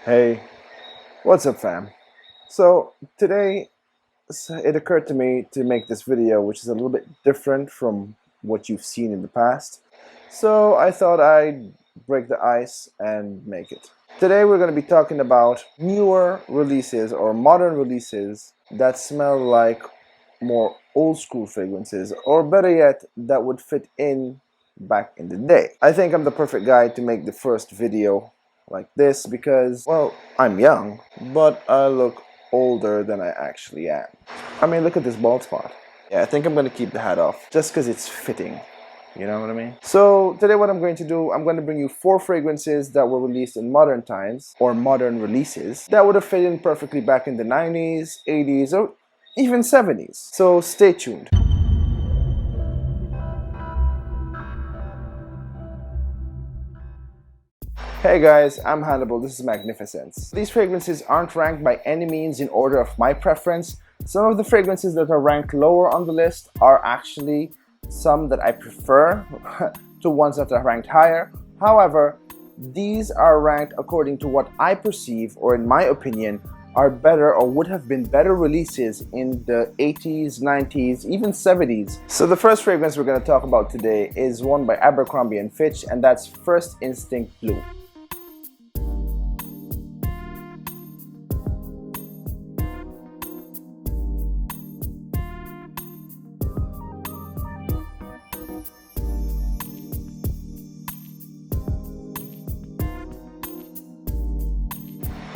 Hey, what's up fam? So today it occurred to me to make this video which is a little bit different from what you've seen in the past. So I thought I'd break the ice and make it. Today we're going to be talking about newer releases or modern releases that smell like more old school fragrances, or better yet, that would fit in back in the day. I think I'm the perfect guy to make the first video like this because, well, I'm young, but I look older than I actually am. I mean, look at this bald spot. Yeah, I think I'm gonna keep the hat off just because it's fitting. You know what I mean? So today what I'm going to do, I'm going to bring you 4 fragrances that were released in modern times, or modern releases, that would have fit in perfectly back in the 90s, 80s, or even 70s. So stay tuned. Hey guys, I'm Hannibal, this is Magnificence. These fragrances aren't ranked by any means in order of my preference. Some of the fragrances that are ranked lower on the list are actually some that I prefer to ones that are ranked higher. However, these are ranked according to what I perceive, or in my opinion, are better or would have been better releases in the 80s, 90s, even 70s. So the first fragrance we're going to talk about today is one by Abercrombie & Fitch, and that's First Instinct Blue.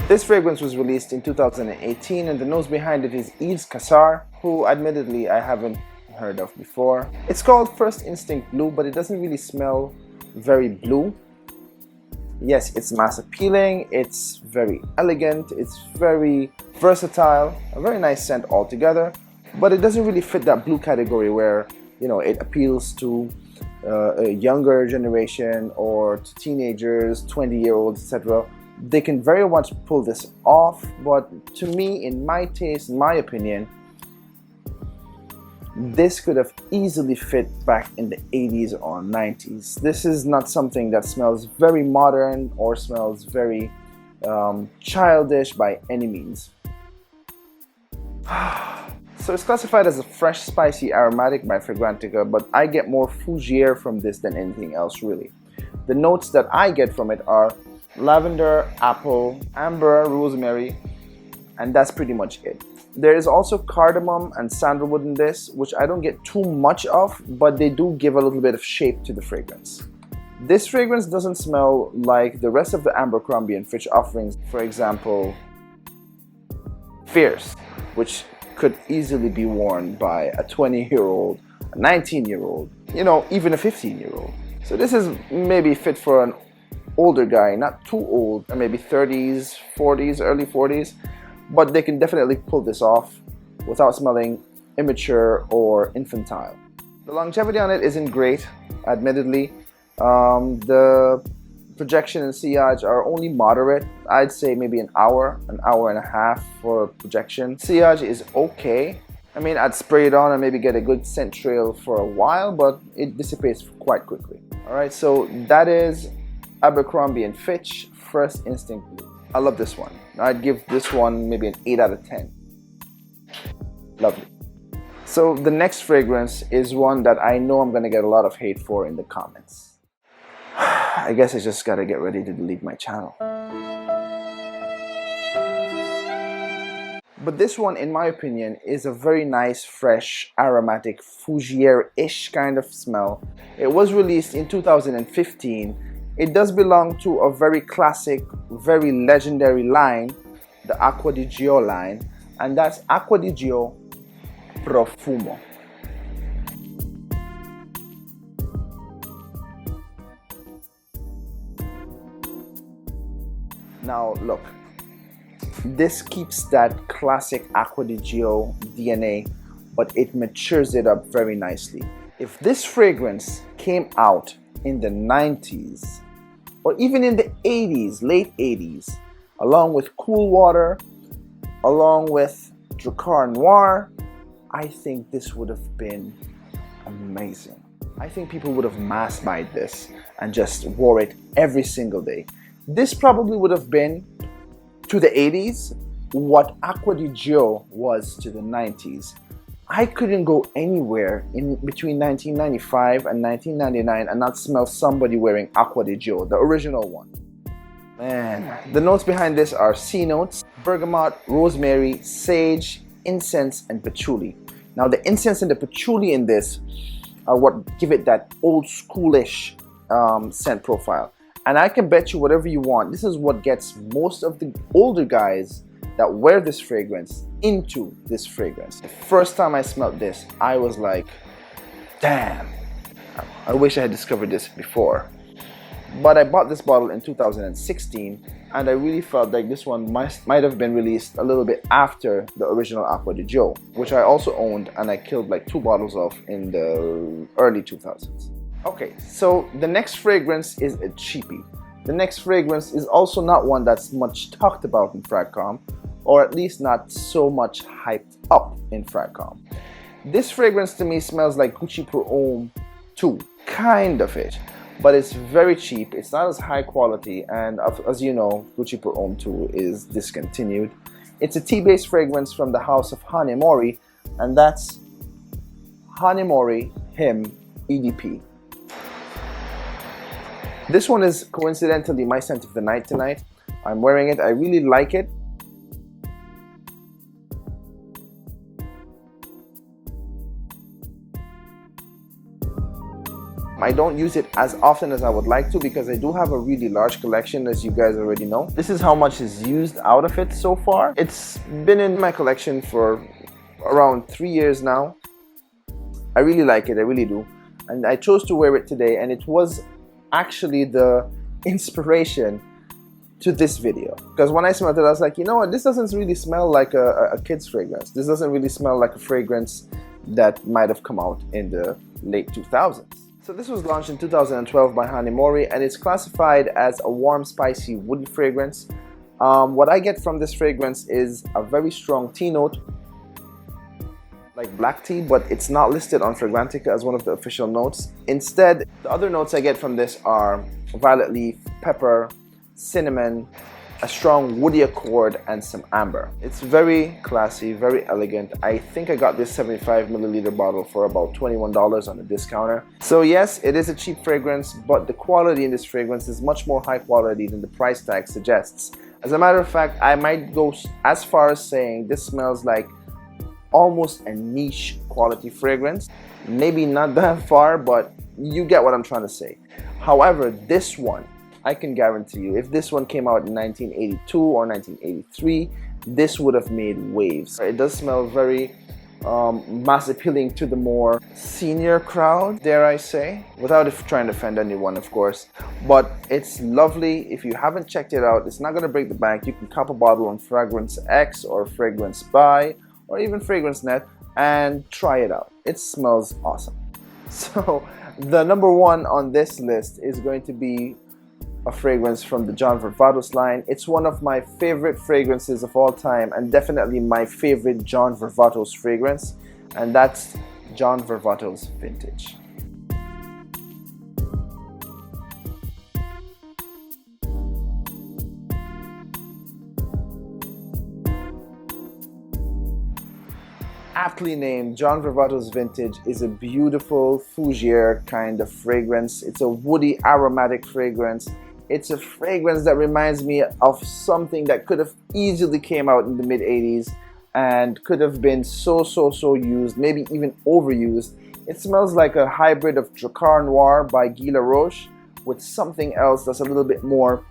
This fragrance was released in 2018, and the nose behind it is Yves Cassar, who admittedly I haven't heard of before. It's called First Instinct Blue, but it doesn't really smell very blue. Yes, it's mass appealing, it's very elegant, it's very versatile, a very nice scent altogether, but it doesn't really fit that blue category where, you know, it appeals to a younger generation or to teenagers, 20-year-olds, etc. They can very much pull this off, but to me, in my taste, in my opinion, this could have easily fit back in the 80s or 90s. This is not something that smells very modern or smells very childish by any means. So it's classified as a fresh, spicy, aromatic by Fragrantica, but I get more fougere from this than anything else really. The notes that I get from it are lavender, apple, amber, rosemary, and that's pretty much it. There is also cardamom and sandalwood in this, which I don't get too much of, but they do give a little bit of shape to the fragrance. This fragrance doesn't smell like the rest of the Abercrombie & Fitch offerings, for example, Fierce, which could easily be worn by a 20-year-old, a 19-year-old, you know, even a 15-year-old. So this is maybe fit for an older guy, not too old, maybe 30s, 40s, early 40s, but they can definitely pull this off without smelling immature or infantile. The longevity on it isn't great, admittedly. The projection and sillage are only moderate. I'd say maybe an hour and a half for projection. Sillage is okay. I mean, I'd spray it on and maybe get a good scent trail for a while, but it dissipates quite quickly. Alright, so that is Abercrombie & Fitch First Instinct Blue. I love this one. I'd give this one maybe an 8 out of 10. Lovely. So the next fragrance is one that I know I'm gonna get a lot of hate for in the comments. I guess I just gotta get ready to delete my channel. But this one, in my opinion, is a very nice, fresh, aromatic, fougere-ish kind of smell. It was released in 2015. It does belong to a very classic, very legendary line, the Acqua di Gio line, and that's Acqua di Gio Profumo. Now look, this keeps that classic Acqua di Gio DNA, but it matures it up very nicely. If this fragrance came out in the 90s, or even in the 80s, late 80s, along with Cool Water, along with Drakkar Noir, I think this would have been amazing. I think people would have mass buyed this and just wore it every single day. This probably would have been to the 80s what Acqua di Gio was to the 90s. I couldn't go anywhere in between 1995 and 1999 and not smell somebody wearing Acqua di Gio, the original one. Man, the notes behind this are C notes: bergamot, rosemary, sage, incense, and patchouli. Now the incense and the patchouli in this are what give it that old schoolish scent profile. And I can bet you whatever you want, this is what gets most of the older guys that wear this fragrance into this fragrance. The first time I smelled this, I was like, damn, I wish I had discovered this before. But I bought this bottle in 2016, and I really felt like this one might have been released a little bit after the original Acqua di Gio, which I also owned, and I killed like 2 bottles of in the early 2000s. Okay, so the next fragrance is a cheapie. The next fragrance is also not one that's much talked about in Fragcom, or at least not so much hyped up in Fragcom. This fragrance to me smells like Gucci Pour Homme 2, kind of it, but it's very cheap. It's not as high quality, and as you know, Gucci Pour Homme 2 is discontinued. It's a tea-based fragrance from the house of Hanami, and that's Hanami Him EDP. This one is coincidentally my scent of the night tonight. I'm wearing it, I really like it. I don't use it as often as I would like to because I do have a really large collection, as you guys already know. This is how much is used out of it so far. It's been in my collection for around 3 years now. I really like it, I really do. And I chose to wear it today, and it was actually the inspiration to this video. Because when I smelled it, I was like, you know what, this doesn't really smell like a kid's fragrance. This doesn't really smell like a fragrance that might have come out in the late 2000s. So this was launched in 2012 by Hanami, and it's classified as a warm, spicy, woody fragrance. What I get from this fragrance is a very strong tea note, like black tea, but it's not listed on Fragrantica as one of the official notes. Instead, the other notes I get from this are violet leaf, pepper, cinnamon, a strong woody accord, and some amber. It's very classy, very elegant. I think I got this 75 milliliter bottle for about $21 on the discounter. So yes, it is a cheap fragrance, but the quality in this fragrance is much more high quality than the price tag suggests. As a matter of fact, I might go as far as saying this smells like almost a niche quality fragrance. Maybe not that far, but you get what I'm trying to say. However, this one, I can guarantee you, if this one came out in 1982 or 1983, this would have made waves. It does smell very mass appealing to the more senior crowd, dare I say, without trying to offend anyone, of course. But it's lovely. If you haven't checked it out, it's not going to break the bank. You can cop a bottle on Fragrance X or Fragrance Buy or even Fragrance Net and try it out. It smells awesome. So the number one on this list is going to be a fragrance from the John Varvatos line. It's one of my favorite fragrances of all time, and definitely my favorite John Varvatos fragrance, and that's John Varvatos Vintage. Aptly named, John Varvatos Vintage is a beautiful fougere kind of fragrance. It's a woody aromatic fragrance. It's a fragrance that reminds me of something that could have easily came out in the mid-80s and could have been so used, maybe even overused. It smells like a hybrid of Drakkar Noir by Guy Laroche with something else that's a little bit more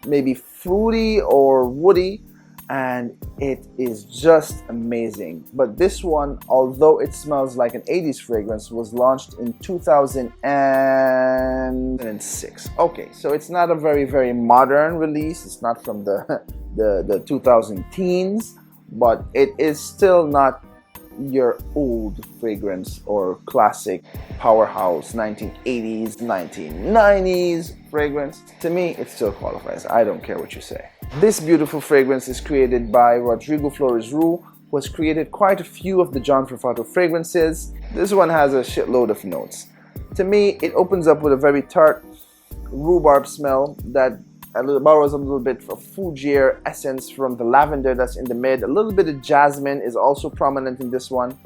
maybe fruity or woody, and it is just amazing. But this one, although it smells like an 80s fragrance, was launched in 2006. Okay, so it's not a very modern release. It's not from the 2000 teens, but it is still not your old fragrance or classic powerhouse 1980s, 1990s fragrance. To me, it still qualifies. I don't care what you say. This beautiful fragrance is created by Rodrigo Flores Roux, who has created quite a few of the John Varvatos fragrances. This one has a shitload of notes. To me, it opens up with a very tart rhubarb smell that borrows a little bit of fougere essence from the lavender that's in the mid. A little bit of jasmine is also prominent in this one.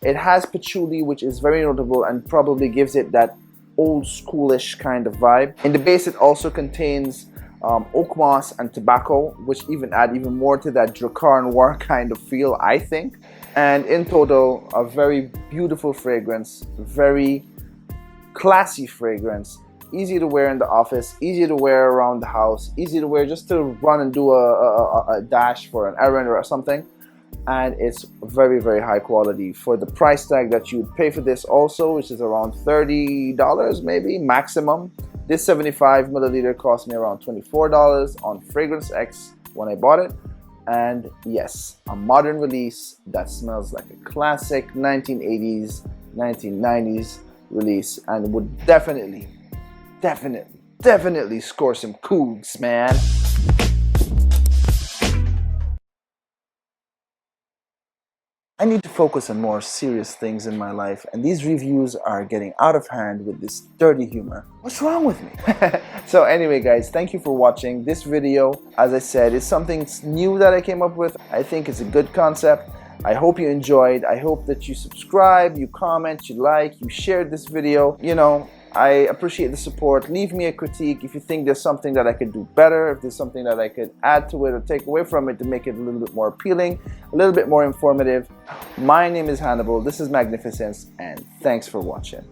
It has patchouli, which is very notable and probably gives it that old schoolish kind of vibe. In the base, it also contains oak moss and tobacco, which add even more to that Drakkar Noir kind of feel, I think. And in total, a very beautiful fragrance, very classy fragrance, easy to wear in the office, easy to wear around the house, easy to wear just to run and do a dash for an errand or something. And it's very, very high quality for the price tag that you'd pay for this also, which is around $30 maybe maximum. This 75 milliliter cost me around $24 on Fragrance X when I bought it. And yes, a modern release that smells like a classic 1980s, 1990s release, and would definitely score some cougs, man. I need to focus on more serious things in my life, and these reviews are getting out of hand with this dirty humor. What's wrong with me? So anyway guys, thank you for watching this video. As I said, it's something new that I came up with. I think it's a good concept. I hope you enjoyed. I hope that you subscribe, you comment, you like, you shared this video. You know, I appreciate the support. Leave me a critique if you think there's something that I could do better, if there's something that I could add to it or take away from it to make it a little bit more appealing, a little bit more informative. My name is Hannibal, this is Magnificence, and thanks for watching.